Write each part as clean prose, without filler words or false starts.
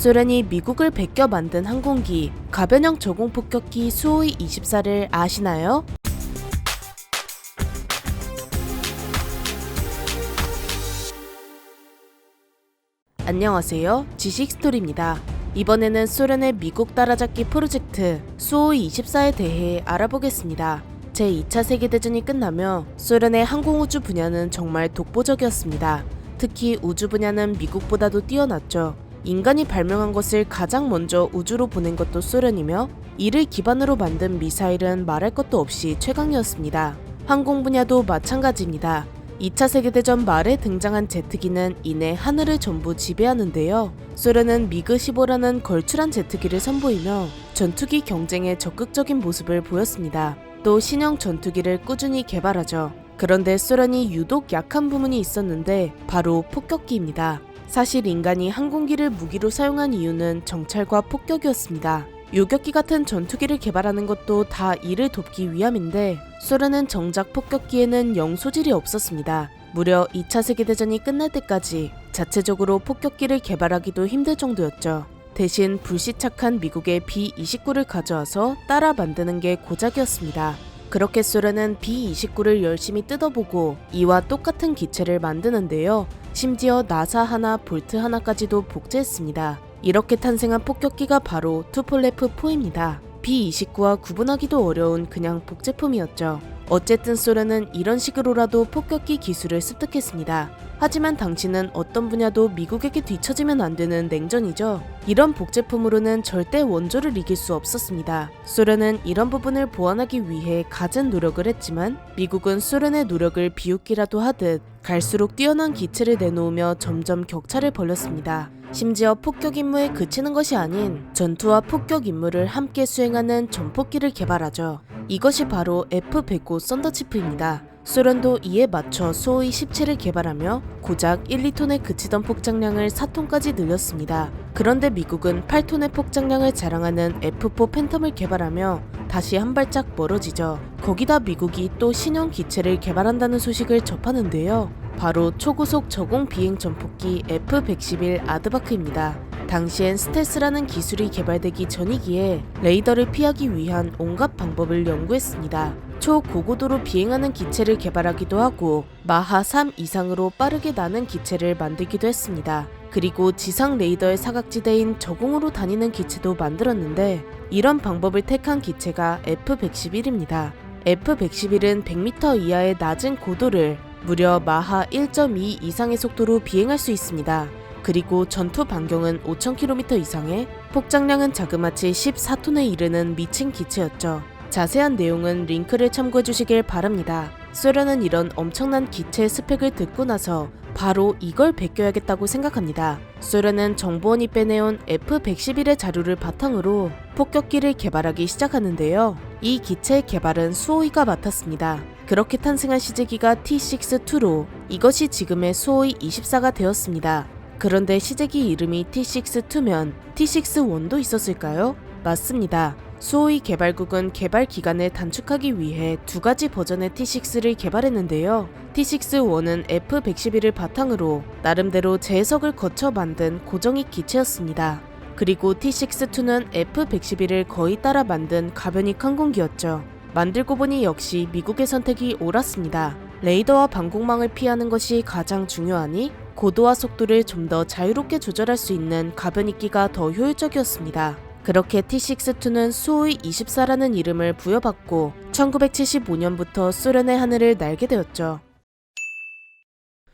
소련이 미국을 베껴 만든 항공기, 가변형 저공 폭격기 수호이 24를 아시나요? 안녕하세요. 지식스토리입니다. 이번에는 소련의 미국 따라잡기 프로젝트 수호이 24에 대해 알아보겠습니다. 제2차 세계대전이 끝나며 소련의 항공우주 분야는 정말 독보적이었습니다. 특히 우주 분야는 미국보다도 뛰어났죠. 인간이 발명한 것을 가장 먼저 우주로 보낸 것도 소련이며 이를 기반으로 만든 미사일은 말할 것도 없이 최강이었습니다. 항공 분야도 마찬가지입니다. 2차 세계대전 말에 등장한 제트기는 이내 하늘을 전부 지배하는데요. 소련은 미그-15라는 걸출한 제트기를 선보이며 전투기 경쟁에 적극적인 모습을 보였습니다. 또 신형 전투기를 꾸준히 개발하죠. 그런데 소련이 유독 약한 부분이 있었는데 바로 폭격기입니다. 사실 인간이 항공기를 무기로 사용한 이유는 정찰과 폭격이었습니다. 요격기 같은 전투기를 개발하는 것도 다 이를 돕기 위함인데 소련은 정작 폭격기에는 영 소질이 없었습니다. 무려 2차 세계대전이 끝날 때까지 자체적으로 폭격기를 개발하기도 힘들 정도였죠. 대신 불시착한 미국의 B-29를 가져와서 따라 만드는 게 고작이었습니다. 그렇게 소련은 B-29를 열심히 뜯어보고 이와 똑같은 기체를 만드는데요. 심지어 나사 하나, 볼트 하나까지도 복제했습니다. 이렇게 탄생한 폭격기가 바로 투폴레프-4입니다. B-29와 구분하기도 어려운 그냥 복제품이었죠. 어쨌든 소련은 이런 식으로라도 폭격기 기술을 습득했습니다. 하지만 당시는 어떤 분야도 미국에게 뒤처지면 안 되는 냉전이죠. 이런 복제품으로는 절대 원조를 이길 수 없었습니다. 소련은 이런 부분을 보완하기 위해 갖은 노력을 했지만 미국은 소련의 노력을 비웃기라도 하듯 갈수록 뛰어난 기체를 내놓으며 점점 격차를 벌였습니다. 심지어 폭격 임무에 그치는 것이 아닌 전투와 폭격 임무를 함께 수행하는 전폭기를 개발하죠. 이것이 바로 F-105 썬더치프입니다. 소련도 이에 맞춰 수호이 17을 개발하며 고작 1~2톤에 그치던 폭장량을 4톤까지 늘렸습니다. 그런데 미국은 8톤의 폭장량을 자랑하는 F-4 팬텀을 개발하며 다시 한 발짝 멀어지죠. 거기다 미국이 또 신형 기체를 개발한다는 소식을 접하는데요. 바로 초고속 저공 비행 전폭기 F-111 아드바크입니다. 당시엔 스텔스라는 기술이 개발되기 전이기에 레이더를 피하기 위한 온갖 방법을 연구했습니다. 초고고도로 비행하는 기체를 개발하기도 하고 마하 3 이상으로 빠르게 나는 기체를 만들기도 했습니다. 그리고 지상 레이더의 사각지대인 저공으로 다니는 기체도 만들었는데 이런 방법을 택한 기체가 F-111입니다. F-111은 100m 이하의 낮은 고도를 무려 마하 1.2 이상의 속도로 비행할 수 있습니다. 그리고 전투 반경은 5,000km 이상에 폭장량은 자그마치 14톤에 이르는 미친 기체였죠. 자세한 내용은 링크를 참고해 주시길 바랍니다. 소련은 이런 엄청난 기체 스펙을 듣고 나서 바로 이걸 베껴야겠다고 생각합니다. 소련은 정보원이 빼내온 F-111의 자료를 바탕으로 폭격기를 개발하기 시작하는데요. 이 기체의 개발은 수호이가 맡았습니다. 그렇게 탄생한 시제기가 T-6-2로 이것이 지금의 수호이 24가 되었습니다. 그런데 시제기 이름이 T-6-2면 T-6-1도 있었을까요? 맞습니다. 수호이 개발국은 개발 기간을 단축하기 위해 두 가지 버전의 T-6를 개발했는데요. T-6-1은 F-111을 바탕으로 나름대로 재해석을 거쳐 만든 고정익 기체였습니다. 그리고 T-6-2는 F-111을 거의 따라 만든 가변익 항공기였죠. 만들고 보니 역시 미국의 선택이 옳았습니다. 레이더와 방공망을 피하는 것이 가장 중요하니 고도와 속도를 좀 더 자유롭게 조절할 수 있는 가변익기가 더 효율적이었습니다. 그렇게 T-6-2는 수호이 24라는 이름을 부여받고 1975년부터 소련의 하늘을 날게 되었죠.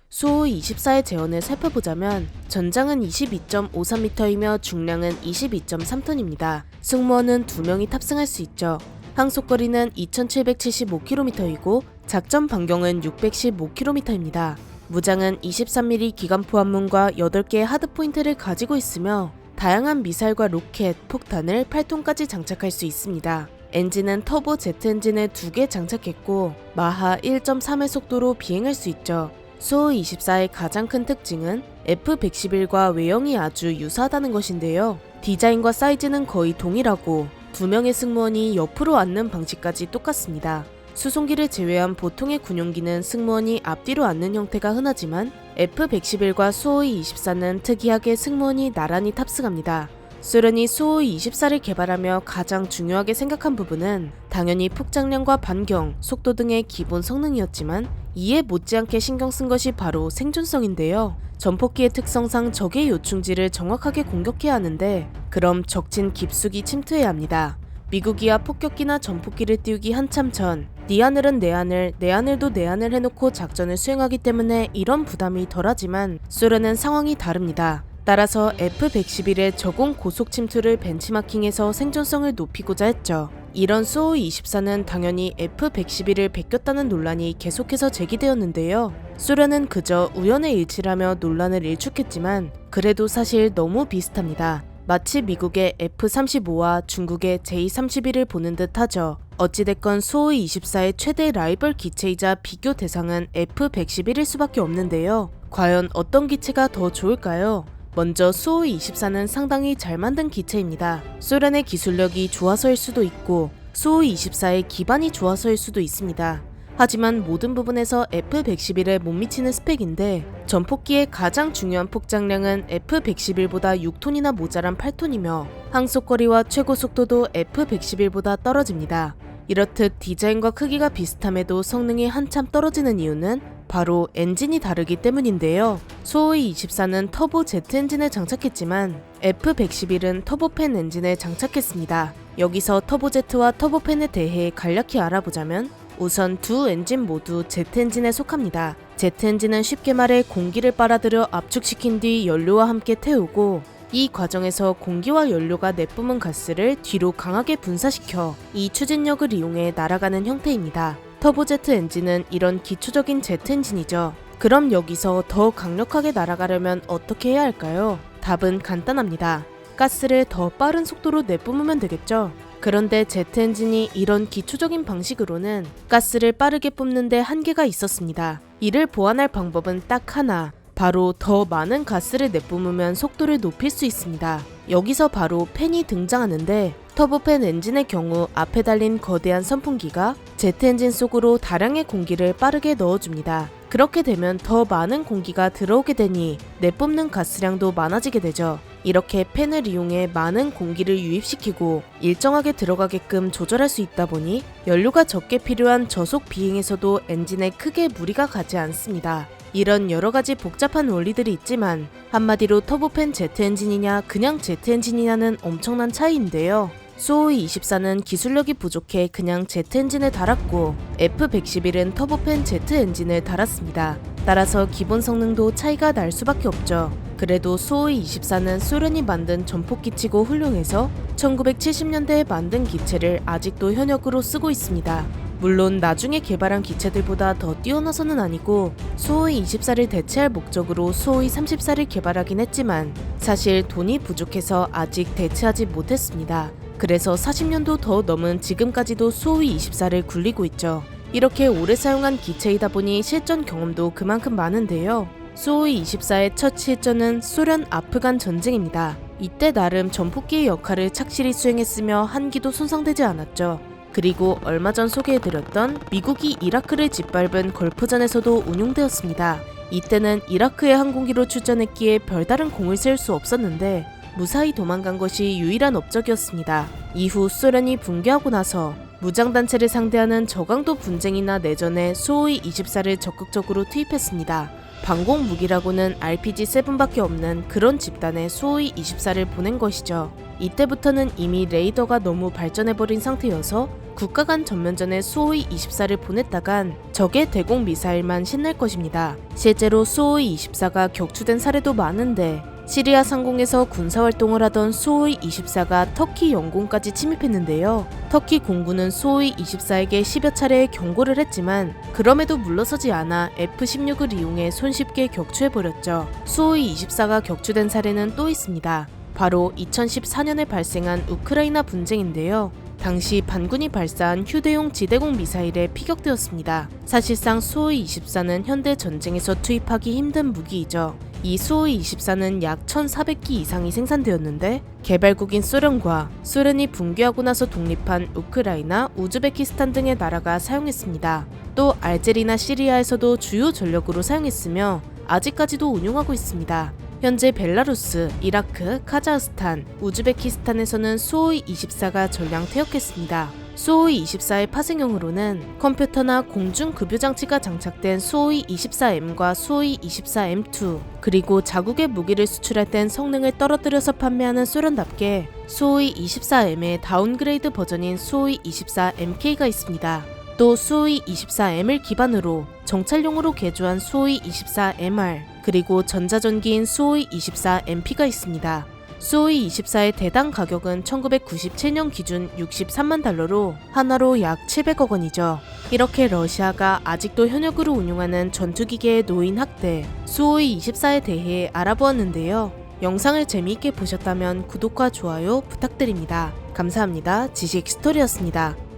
수호이 24의 재원을 살펴보자면 전장은 22.53m이며 중량은 22.3톤입니다. 승무원은 2명이 탑승할 수 있죠. 항속거리는 2775km이고 작전 반경은 615km입니다. 무장은 23mm 기관포함문과 8개의 하드포인트를 가지고 있으며 다양한 미사일과 로켓, 폭탄을 8톤까지 장착할 수 있습니다. 엔진은 터보 제트 엔진을 2개 장착했고 마하 1.3의 속도로 비행할 수 있죠. 수호이 24의 가장 큰 특징은 F-111과 외형이 아주 유사하다는 것인데요. 디자인과 사이즈는 거의 동일하고 2명의 승무원이 옆으로 앉는 방식까지 똑같습니다. 수송기를 제외한 보통의 군용기는 승무원이 앞뒤로 앉는 형태가 흔하지만 F-111과 수호이-24는 특이하게 승무원이 나란히 탑승합니다. 소련이 수호이-24를 개발하며 가장 중요하게 생각한 부분은 당연히 폭장량과 반경, 속도 등의 기본 성능이었지만 이에 못지않게 신경 쓴 것이 바로 생존성인데요. 전폭기의 특성상 적의 요충지를 정확하게 공격해야 하는데 그럼 적진 깊숙이 침투해야 합니다. 미국이야 폭격기나 전폭기를 띄우기 한참 전 네 하늘은 내 하늘, 내 하늘도 내 하늘 해놓고 작전을 수행하기 때문에 이런 부담이 덜하지만 소련은 상황이 다릅니다. 따라서 F-111의 저공 고속 침투를 벤치마킹해서 생존성을 높이고자 했죠. 이런 수호이-24는 당연히 F-111을 베꼈다는 논란이 계속해서 제기되었는데요. 소련은 그저 우연의 일치라며 논란을 일축했지만 그래도 사실 너무 비슷합니다. 마치 미국의 F-35와 중국의 J-31을 보는 듯 하죠. 어찌됐건 수호이-24의 최대 라이벌 기체이자 비교 대상은 F-111일 수밖에 없는데요. 과연 어떤 기체가 더 좋을까요? 먼저 수호이-24는 상당히 잘 만든 기체입니다. 소련의 기술력이 좋아서일 수도 있고 수호이-24의 기반이 좋아서일 수도 있습니다. 하지만 모든 부분에서 F-111에 못 미치는 스펙인데 전폭기의 가장 중요한 폭장량은 F-111보다 6톤이나 모자란 8톤이며 항속거리와 최고 속도도 F-111보다 떨어집니다. 이렇듯 디자인과 크기가 비슷함에도 성능이 한참 떨어지는 이유는 바로 엔진이 다르기 때문인데요. 수호이-24는 터보 제트 엔진을 장착했지만 F-111은 터보팬 엔진을 장착했습니다. 여기서 터보 제트와 터보팬에 대해 간략히 알아보자면 우선 두 엔진 모두 제트 엔진에 속합니다. 제트 엔진은 쉽게 말해 공기를 빨아들여 압축시킨 뒤 연료와 함께 태우고 이 과정에서 공기와 연료가 내뿜은 가스를 뒤로 강하게 분사시켜 이 추진력을 이용해 날아가는 형태입니다. 터보제트 엔진은 이런 기초적인 제트 엔진이죠. 그럼 여기서 더 강력하게 날아가려면 어떻게 해야 할까요? 답은 간단합니다. 가스를 더 빠른 속도로 내뿜으면 되겠죠. 그런데 제트 엔진이 이런 기초적인 방식으로는 가스를 빠르게 뿜는데 한계가 있었습니다. 이를 보완할 방법은 딱 하나, 바로 더 많은 가스를 내뿜으면 속도를 높일 수 있습니다. 여기서 바로 팬이 등장하는데 터보팬 엔진의 경우 앞에 달린 거대한 선풍기가 제트 엔진 속으로 다량의 공기를 빠르게 넣어줍니다. 그렇게 되면 더 많은 공기가 들어오게 되니 내뿜는 가스량도 많아지게 되죠. 이렇게 팬을 이용해 많은 공기를 유입시키고 일정하게 들어가게끔 조절할 수 있다 보니 연료가 적게 필요한 저속 비행에서도 엔진에 크게 무리가 가지 않습니다. 이런 여러가지 복잡한 원리들이 있지만 한마디로 터보팬 제트 엔진이냐 그냥 제트 엔진이냐는 엄청난 차이인데요. 수호이-24는 기술력이 부족해 그냥 제트 엔진을 달았고 F-111은 터보팬 제트 엔진을 달았습니다. 따라서 기본 성능도 차이가 날 수밖에 없죠. 그래도 수호이-24는 소련이 만든 전폭기치고 훌륭해서 1970년대에 만든 기체를 아직도 현역으로 쓰고 있습니다. 물론 나중에 개발한 기체들보다 더 뛰어나서는 아니고 수호이-24를 대체할 목적으로 수호이-34를 개발하긴 했지만 사실 돈이 부족해서 아직 대체하지 못했습니다. 그래서 40년도 더 넘은 지금까지도 수호이-24를 굴리고 있죠. 이렇게 오래 사용한 기체이다 보니 실전 경험도 그만큼 많은데요. 수호이-24의 첫 실전은 소련 아프간 전쟁입니다. 이때 나름 전폭기의 역할을 착실히 수행했으며 한 기도 손상되지 않았죠. 그리고 얼마 전 소개해드렸던 미국이 이라크를 짓밟은 걸프전에서도 운용되었습니다. 이때는 이라크의 항공기로 출전했기에 별다른 공을 세울 수 없었는데 무사히 도망간 것이 유일한 업적이었습니다. 이후 소련이 붕괴하고 나서 무장단체를 상대하는 저강도 분쟁이나 내전에 수호이-24를 적극적으로 투입했습니다. 방공 무기라고는 RPG-7밖에 없는 그런 집단에 수호이-24를 보낸 것이죠. 이때부터는 이미 레이더가 너무 발전해버린 상태여서 국가 간 전면전에 수호이-24를 보냈다간 적의 대공 미사일만 신날 것입니다. 실제로 수호이-24가 격추된 사례도 많은데 시리아 상공에서 군사활동을 하던 수호이-24가 터키 영공까지 침입했는데요. 터키 공군은 수호이-24에게 10여 차례의 경고를 했지만 그럼에도 물러서지 않아 F-16을 이용해 손쉽게 격추해버렸죠. 수호이-24가 격추된 사례는 또 있습니다. 바로 2014년에 발생한 우크라이나 분쟁인데요. 당시 반군이 발사한 휴대용 지대공 미사일에 피격되었습니다. 사실상 수호이-24는 현대 전쟁에서 투입하기 힘든 무기이죠. 이 수호이-24는 약 1,400기 이상이 생산되었는데 개발국인 소련과 소련이 붕괴하고 나서 독립한 우크라이나, 우즈베키스탄 등의 나라가 사용했습니다. 또 알제리나 시리아에서도 주요 전력으로 사용했으며 아직까지도 운용하고 있습니다. 현재 벨라루스, 이라크, 카자흐스탄, 우즈베키스탄에서는 수호이 24가 전량 퇴역했습니다. 수호이 24의 파생형으로는 컴퓨터나 공중급유장치가 장착된 수호이 24M과 수호이 24M2, 그리고 자국의 무기를 수출할 땐 성능을 떨어뜨려서 판매하는 소련답게 수호이 24M의 다운그레이드 버전인 수호이 24MK가 있습니다. 또 수호이 24M을 기반으로 정찰용으로 개조한 수호이 24MR, 그리고 전자전기인 수호이 24MP가 있습니다. 수호이 24의 대당 가격은 1997년 기준 63만 달러로 하나로 약 700억 원이죠. 이렇게 러시아가 아직도 현역으로 운용하는 전투기계의 노인 학대, 수호이 24에 대해 알아보았는데요. 영상을 재미있게 보셨다면 구독과 좋아요 부탁드립니다. 감사합니다. 지식 스토리였습니다.